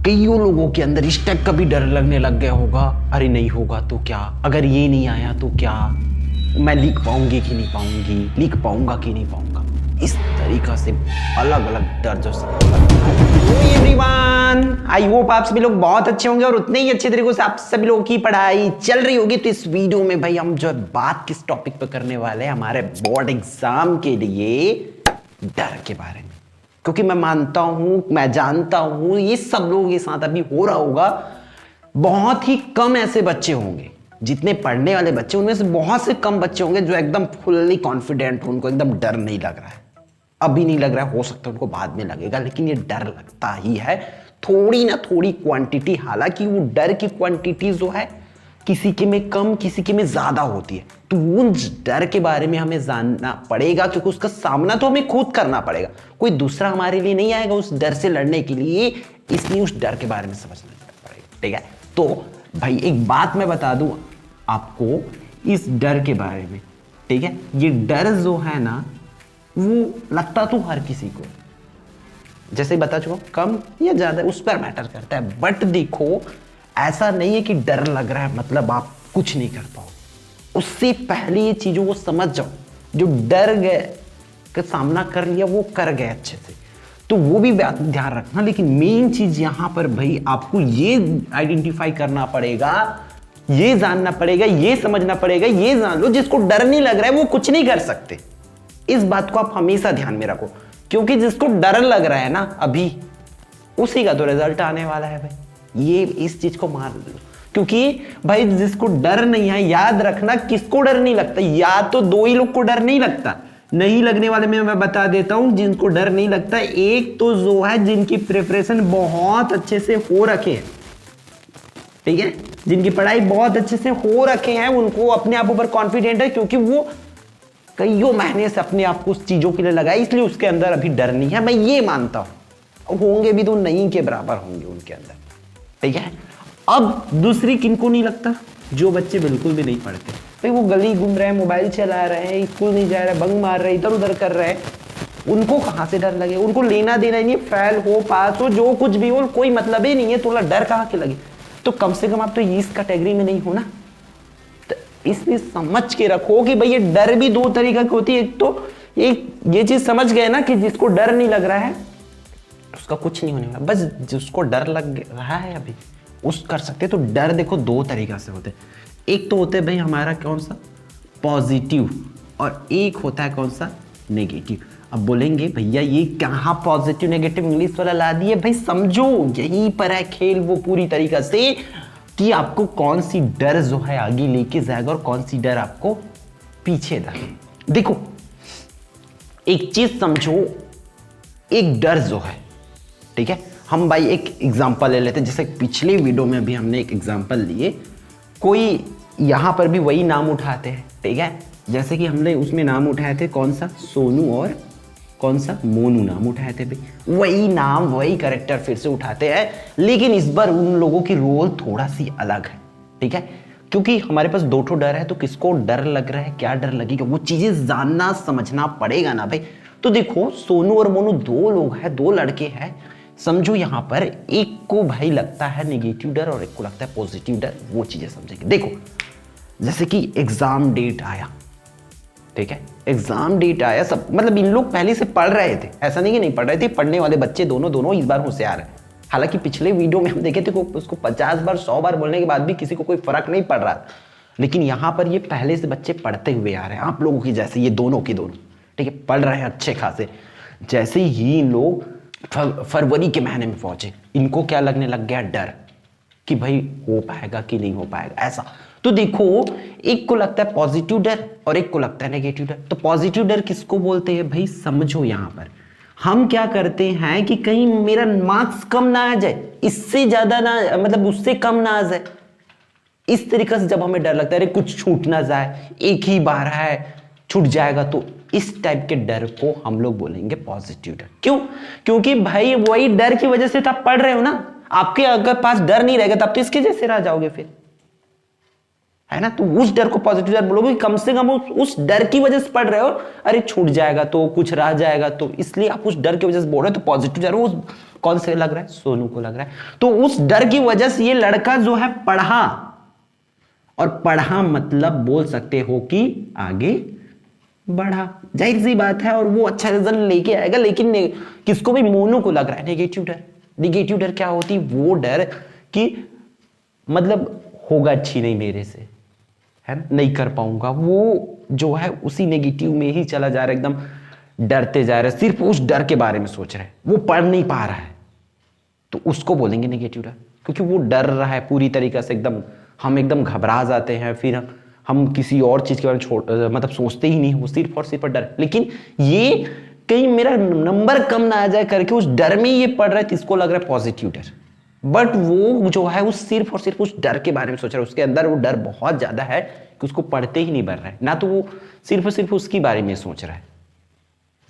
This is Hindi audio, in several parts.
कईयों लोगों के अंदर इस टाइप का भी डर लगने लग गया होगा, अरे नहीं होगा तो क्या, अगर ये नहीं आया तो क्या, मैं लिख पाऊंगी कि नहीं पाऊंगी, लिख पाऊंगा कि नहीं पाऊंगा। इस तरीका से अलग अलग डर जो सबको लगता है। एवरीवन, आई होप आप सभी लोग बहुत अच्छे होंगे और उतने ही अच्छे तरीके से आप सभी लोगों की पढ़ाई चल रही होगी। तो इस वीडियो में भाई हम जो है बात किस टॉपिक पे करने वाले हैं, हमारे बोर्ड एग्जाम के लिए डर के बारे में। क्योंकि मैं मानता हूं, मैं जानता हूं, ये सब लोगों के साथ अभी हो रहा होगा। बहुत ही कम ऐसे बच्चे होंगे, जितने पढ़ने वाले बच्चे उनमें से बहुत से कम बच्चे होंगे जो एकदम फुल्ली कॉन्फिडेंट हो, उनको एकदम डर नहीं लग रहा है। अभी नहीं लग रहा है, हो सकता है उनको बाद में लगेगा, लेकिन ये डर लगता ही है थोड़ी ना थोड़ी क्वांटिटी। हालांकि वो डर की क्वांटिटी जो है किसी के में कम, किसी के में ज्यादा होती है। तो उन डर के बारे में हमें जानना पड़ेगा, क्योंकि उसका सामना तो हमें खुद करना पड़ेगा। कोई दूसरा हमारे लिए नहीं आएगा उस डर से लड़ने के लिए, इसलिए उस डर के बारे में समझना पड़ेगा। ठीक है, तो भाई एक बात मैं बता दूं आपको इस डर के बारे में। ठीक है, ये डर जो है ना, वो लगता तो हर किसी को, जैसे बता चुका, कम या ज्यादा उस पर मैटर करता है। बट देखो, ऐसा नहीं है कि डर लग रहा है मतलब आप कुछ नहीं कर पाओ। उससे पहले ये चीजों को समझ जाओ। जो डर गए का सामना कर लिया वो कर गए अच्छे से, तो वो भी ध्यान रखना। लेकिन मेन चीज यहां पर भाई आपको ये आइडेंटिफाई करना पड़ेगा, ये जानना पड़ेगा, ये समझना पड़ेगा, ये जान लो जिसको डर नहीं लग रहा है वो कुछ नहीं कर सकते। इस बात को आप हमेशा ध्यान में रखो, क्योंकि जिसको डर लग रहा है ना अभी, उसी का तो रिजल्ट आने वाला है भाई। ये इस चीज को मान लो, क्योंकि भाई जिसको डर नहीं है, याद रखना किसको डर नहीं लगता, या तो दो ही लोग को डर नहीं लगता। नहीं लगने वाले में मैं बता देता हूं जिनको डर नहीं लगता। एक तो जो है जिनकी प्रिपरेशन बहुत अच्छे से हो रखे हैं, ठीक है, जिनकी पढ़ाई बहुत अच्छे से हो रखे हैं, उनको अपने आप ऊपर कॉन्फिडेंट है, क्योंकि वो कईयों महीने से अपने आप को उस चीजों के लिए लगाए, इसलिए उसके अंदर अभी डर नहीं है। मैं ये मानता हूं, होंगे भी तो नहीं के बराबर होंगे उनके अंदर। ठीक है, अब दूसरी किनको नहीं लगता, जो बच्चे बिल्कुल भी नहीं पढ़ते भाई, वो गली घूम रहे हैं, मोबाइल चला रहे हैं, स्कूल नहीं जा रहे, बंक मार रहे, इधर उधर कर रहे हैं, उनको कहां से डर लगे? उनको लेना देना ही नहीं, फेल हो पास हो जो कुछ भी हो, कोई मतलब ही नहीं है, थोड़ा डर कहां के लगे? तो कम से कम आप तो इस कैटेगरी में नहीं हो ना। इसलिए समझ के रखो कि भाई ये डर भी दो तरीके की होती है। एक तो ये चीज समझ गए ना कि जिसको डर नहीं लग रहा है उसका कुछ नहीं होने वाला, बस जिसको डर लग रहा है अभी उस कर सकते। तो डर देखो दो तरीका से होते हैं। एक तो होते हैं भाई हमारा कौन सा, पॉजिटिव, और एक होता है कौन सा, नेगेटिव। अब बोलेंगे भैया ये कहाँ पॉजिटिव नेगेटिव इंग्लिश वाला ला दिए? भाई समझो, यहीं पर है खेल वो पूरी तरीका से, कि आपको कौन सी डर जो है आगे लेके जाएगा और कौन सी डर आपको पीछे देगा। देखो एक चीज समझो, एक डर जो है, ठीक है, हम भाई एक एग्जांपल ले लेते हैं। जैसे पिछले वीडियो में भी हमने एक एग्जांपल लिए, कोई यहां पर भी वही नाम उठाते हैं, ठीक है, जैसे कि हमने उसमें नाम उठाए थे कौन सा, सोनू और कौन सा, मोनू नाम उठाए थे भाई। वही नाम वही कैरेक्टर फिर से उठाते हैं, लेकिन इस बार उन लोगों की रोल थोड़ा सी अलग है। ठीक है, क्योंकि हमारे पास दो ठो डर है, तो किसको डर लग रहा है, क्या डर लगेगा, वो चीजें जानना समझना पड़ेगा ना भाई। तो देखो सोनू और मोनू दो लोग हैं, दो लड़के हैं। समझो यहां पर एक को भाई लगता है नेगेटिव डर और एक को लगता है पॉजिटिव डर। वो चीजें समझेंगे। देखो जैसे कि एग्जाम डेट आया, ठीक है, एग्जाम डेट आया, सब मतलब इन लोग पहले से पढ़ रहे थे, ऐसा नहीं कि नहीं पढ़ रहे थे, पढ़ने वाले बच्चे दोनों इस बार होशियार है। हालांकि पिछले वीडियो में हम देखे थे उसको 50 बार 100 बार बोलने के बाद भी किसी को कोई फर्क नहीं पड़ रहा था, लेकिन यहां पर ये पहले से बच्चे पढ़ते हुए आ रहे हैं, आप लोगों की जैसे, ये दोनों की दोनों, ठीक है, पढ़ रहे हैं अच्छे खासे। जैसे ही इन लोग फरवरी के महीने में पहुंचे, इनको क्या लगने लग गया, डर, कि भाई हो पाएगा कि नहीं हो पाएगा, ऐसा। तो देखो एक को लगता है पॉजिटिव डर और एक को लगता है नेगेटिव डर। तो पॉजिटिव डर किसको बोलते हैं भाई, समझो यहां पर हम क्या करते हैं कि कहीं मेरा मार्क्स कम ना आ जाए, इससे ज्यादा ना, मतलब उससे कम ना आ जाए, इस तरीके से जब हमें डर लगता है अरे कुछ छूट ना जाए, एक ही बार है छूट जाएगा, तो इस टाइप के डर को हम लोग बोलेंगे पॉजिटिव डर। क्यों? क्योंकि भाई वही डर की वजह से तो आप पढ़ रहे हो ना। आपके अगर पास डर नहीं रहेगा तब तो इसके जैसे रह जाओगे फिर, है ना। तो उस डर को पॉजिटिव डर बोलोगे, कम से कम उस डर की वजह से पढ़ रहे हो, अरे छूट जाएगा तो, कुछ रह जाएगा तो, इसलिए आप उस डर की वजह से बोल रहे हो। तो पॉजिटिव डर वो कौन से लग रहा है, सोनू को लग रहा है। तो उस डर की वजह से ये लड़का जो है पढ़ा, और पढ़ा मतलब बोल सकते हो कि आगे बढ़ा, जाहिर सी बात है, और वो अच्छा रिजल्ट लेके आएगा। लेकिन किसको भी, मोनू को लग रहा है नेगेटिव डर। नेगेटिव डर क्या होती, वो डर कि मतलब होगा अच्छी नहीं मेरे से, है ना, नहीं कर पाऊंगा, वो जो है उसी नेगेटिव में ही चला जा रहा है, एकदम डरते जा रहा है, सिर्फ उस डर के बारे में सोच रहा है, वो पढ़ नहीं पा रहा है, तो उसको बोलेंगे नेगेटिव डर। क्योंकि वो डर रहा है पूरी तरीके से, एकदम हम एकदम घबरा जाते हैं, फिर हम किसी और चीज के बारे में मतलब सोचते ही नहीं, वो सिर्फ और सिर्फ डर। लेकिन ये कहीं मेरा नंबर कम ना आ जाए करके उस डर में ये पढ़ रहा है, तो इसको लग रहा है पॉजिटिव डर। बट वो जो है वो सिर्फ और सिर्फ उस डर के बारे में सोच रहा है, उसके अंदर वो डर बहुत ज्यादा है कि उसको पढ़ते ही नहीं बढ़ रहा है ना, तो वो सिर्फ और सिर्फ उसके बारे में सोच रहा है,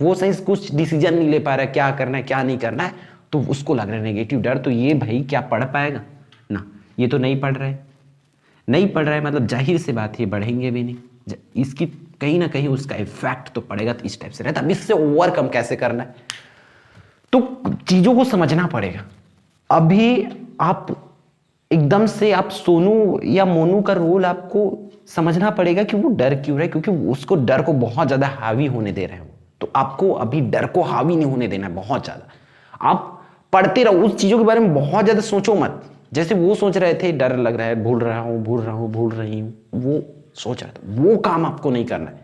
वो सही कुछ डिसीजन नहीं ले पा रहा है, क्या करना है क्या नहीं करना है, तो उसको लग रहा है नेगेटिव डर। तो ये भाई क्या पढ़ पाएगा ना, ये तो नहीं पढ़ रहा है, नहीं पढ़ रहा है, मतलब जाहिर सी बात है बढ़ेंगे भी नहीं, इसकी कहीं ना कहीं उसका इफेक्ट तो पड़ेगा। तो इस टाइप से रहता है। अब इससे ओवरकम कैसे करना है, तो चीजों को समझना पड़ेगा। अभी आप एकदम से आप सोनू या मोनू का रोल आपको समझना पड़ेगा कि वो डर क्यों रहा है, क्योंकि उसको डर को बहुत ज्यादा हावी होने दे रहे हैं। तो आपको अभी डर को हावी नहीं होने देना है बहुत ज्यादा। आप पढ़ते रहो, उस चीजों के बारे में बहुत ज्यादा सोचो मत। जैसे वो सोच रहे थे डर लग रहा है, भूल रहा हूं भूल रही हूं, वो सोच रहा था, वो काम आपको नहीं करना है,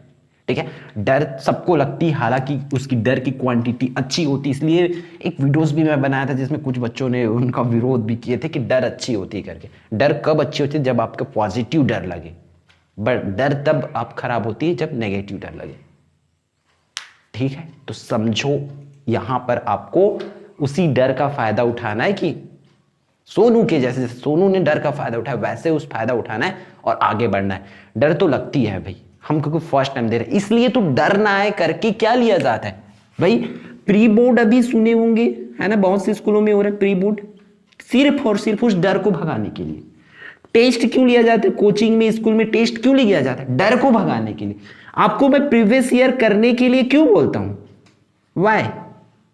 ठीक है। डर सबको लगती है, हालांकि उसकी डर की क्वांटिटी अच्छी होती है। इसलिए एक वीडियोस भी मैं बनाया था जिसमें कुछ बच्चों ने उनका विरोध भी किए थे कि डर अच्छी होती है करके। डर कब अच्छी होती है, जब आपको पॉजिटिव डर लगे, बट डर तब आप खराब होती है जब नेगेटिव डर लगे, ठीक है। तो समझो यहां पर आपको उसी डर का फायदा उठाना है कि सोनू के जैसे सोनू ने डर का फायदा उठाया वैसे उस फायदा उठाना है और आगे बढ़ना है। डर तो लगती है भाई, हम क्योंकि फर्स्ट टाइम दे रहे हैं, इसलिए तो डर ना आए करके क्या लिया जाता है भाई, प्री बोर्ड अभी सुने होंगे, है ना, बहुत से स्कूलों में हो रहा है प्री बोर्ड, सिर्फ और सिर्फ उस डर को भगाने के लिए। टेस्ट क्यों लिया जाता है कोचिंग में, स्कूल में टेस्ट क्यों लिया जाता है, डर को भगाने के लिए। आपको मैं प्रीवियस ईयर करने के लिए क्यों बोलता हूं, वाई,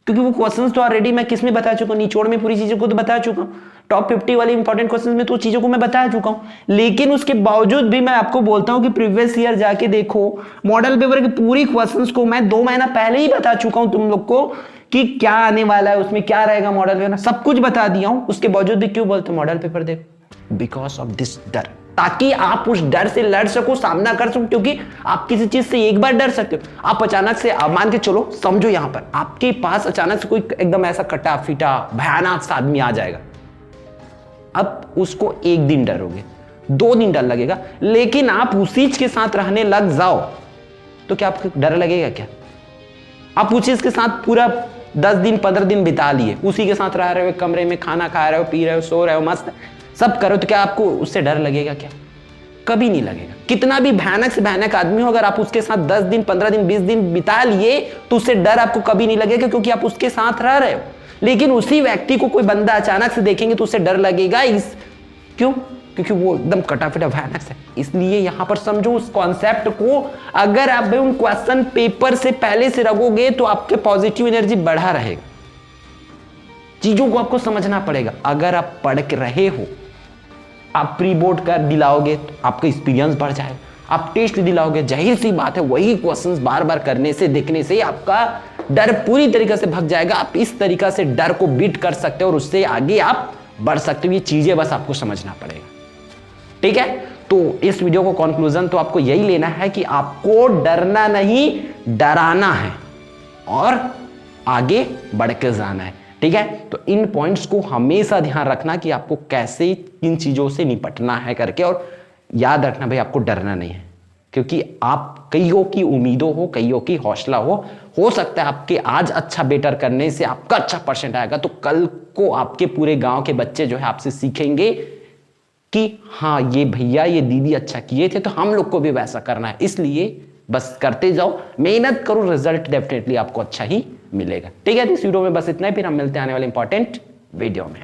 क्योंकि वो क्वेश्चंस तो ऑलरेडी मैं किस में बता चुका हूं, निचोड़ में पूरी चीजों को तो बता चुका हूं, टॉप 50 वाले इंपॉर्टेंट क्वेश्चंस में तो चीजों को मैं बता चुका हूं। लेकिन उसके बावजूद भी मैं आपको बोलता हूं कि प्रीवियस ईयर जाके देखो, मॉडल पेपर के पूरी क्वेश्चंस को मैं 2 महीना पहले ही बता चुका हूं तुम लोग को कि क्या आने वाला है, उसमें क्या रहेगा मॉडल पेपर, सब कुछ बता दिया हूं। उसके बावजूद भी क्यों बोलते मॉडल पेपर देखो, बिकॉज ऑफ दिस डर, ताकि आप उस डर से लड़ सको, सामना कर सको। क्योंकि आप किसी चीज से एक बार डर सकते हो, आप अचानक से मान के चलो, समझो यहां पर आपके पास अचानक से कोई एकदम ऐसा कटा फीटा भयानक सा आदमी आ जाएगा, अब उसको 1 दिन डरोगे, 2 दिन डर लगेगा, लेकिन आप उसी के साथ रहने लग जाओ तो क्या आपको डर लगेगा क्या? आप उसी के साथ पूरा 10 दिन 15 दिन बिता लिए, उसी के साथ रह रहे हो, कमरे में खाना खा रहे हो, पी रहे हो, सो रहे हो, मस्त सब करो, तो क्या आपको उससे डर लगेगा क्या? कभी नहीं लगेगा। कितना भी भयानक से भयानक आदमी हो, अगर आप उसके साथ 10 दिन 15 दिन 20 दिन बिता लिए तो उससे डर आपको कभी नहीं लगेगा, क्योंकि आप उसके साथ रह रहे हो। लेकिन उसी व्यक्ति को कोई बंदा अचानक से देखेंगे तो उससे डर लगेगा, क्यों? क्योंकि वो एकदम कटाफिटा भयानक से। इसलिए यहां पर समझो उस कॉन्सेप्ट को, अगर आप उन क्वेश्चन पेपर से पहले से रखोगे तो आपके पॉजिटिव एनर्जी बढ़ा रहेगा। चीजों को आपको समझना पड़ेगा। अगर आप पढ़ के रहे हो, आप प्री बोर्ड का दिलाओगे तो आपका एक्सपीरियंस बढ़ जाएगा। आप टेस्ट दिलाओगे, जाहिर सी बात है वही क्वेश्चंस बार बार करने से, देखने से आपका डर पूरी तरीके से भाग जाएगा। आप इस तरीके से डर को बीट कर सकते हो और उससे आगे आप बढ़ सकते हो। ये चीजें बस आपको समझना पड़ेगा, ठीक है। तो इस वीडियो को कंक्लूजन तो आपको यही लेना है कि आपको डरना नहीं, डराना है और आगे बढ़ के जाना है, ठीक है। तो इन पॉइंट्स को हमेशा ध्यान रखना कि आपको कैसे इन चीजों से निपटना है करके, और याद रखना भाई आपको डरना नहीं है, क्योंकि आप कईयों की उम्मीदों हो, कईयों की हौसला हो सकता है आपके आज अच्छा बेटर करने से आपका अच्छा परसेंट आएगा, तो कल को आपके पूरे गांव के बच्चे जो है आपसे सीखेंगे कि हाँ ये भैया ये दीदी अच्छा किए थे, तो हम लोग को भी वैसा करना है। इसलिए बस करते जाओ, मेहनत करो, रिजल्ट डेफिनेटली आपको अच्छा ही मिलेगा, ठीक है। इस वीडियो में बस इतना ही, फिर हम मिलते हैं आने वाले इंपॉर्टेंट वीडियो में।